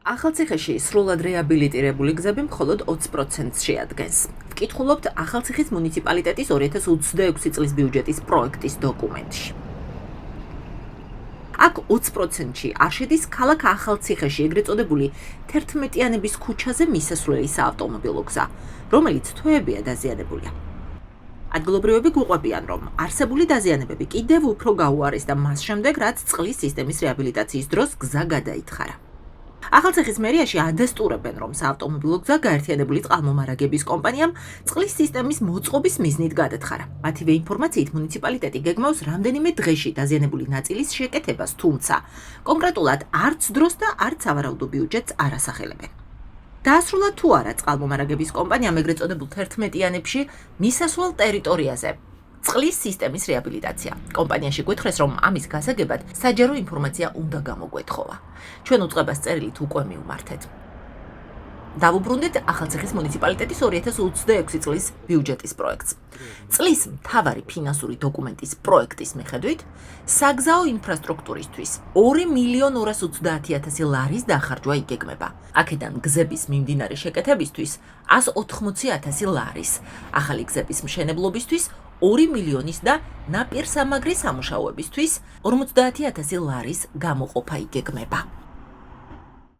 ახალციხეში სრულად რეაბილიტირებული გზები მხოლოდ 20%-ს შეადგენს. ვკითხულობთ ახალციხის მუნიციპალიტეტის 2026 წლის ბიუჯეტის პროექტის დოკუმენტში. აქ 20%-ში არ შედის ქალაქ ახალციხეში ეგრეთ წოდებული 11-იანების ქუჩაზე მისასვლელი საავტომობილო გზა, რომელიც თვეებია დაზიანებულია. ადგილობრივები გვიყვებიან, რომ არსებული დაზიანებები კიდევ უფრო გაუარეს და მას შემდეგ, რაც წყლის სისტემის რეაბილიტაციის დროს გზა გადაითხარა. ახალციხის მერიაში ადასტურებენ, რომ საავტომობილო გზა გაერთიანებული წყალმომარაგების კომპანიამ წყლის სისტემის მოწყობის მიზნით გადათხარა. მათივე ინფორმაციით, მუნიციპალიტეტი გეგმავს რამდენიმე დღეში დაზიანებული ნაწილის შეკეთებას, თუმცა კონკრეტულად არც დროს და არც სავარაუდო ბიუჯეტს არ ასახელებენ. დაასრულა თუ არა წყალმომარაგების კომპანიამ ეგრეთ წოდებულ 11-იანებში მისასვლელ ტერიტორიაზე წყლის სისტემის რეაბილიტაცია. კომპანიაში გვითხრეს, რომ ამის გასაგებად საჯარო ინფორმაცია უნდა გამოგვეთხოვა. ჩვენ უწყებას წერილით უკვე მივმართეთ. დავუბრუნდეთ ახალციხის მუნიციპალიტეტის 2026 წლის ბიუჯეტის პროექტს. წლის მთავარი ფინანსური დოკუმენტის პროექტის მიხედვით, საგზაო ინფრასტრუქტურისთვის 2.230.000 ლარის დახარჯვა იგეგმება. აქედან გზების მიმდინარე შეკეთებისთვის 180.000 ლარის, ახალი გზების მშენებლობისთვის 2 მილიონის და ნაპირსამაგრის სამუშაოებისთვის 50.000 ლარის გამოყოფა იგეგმება.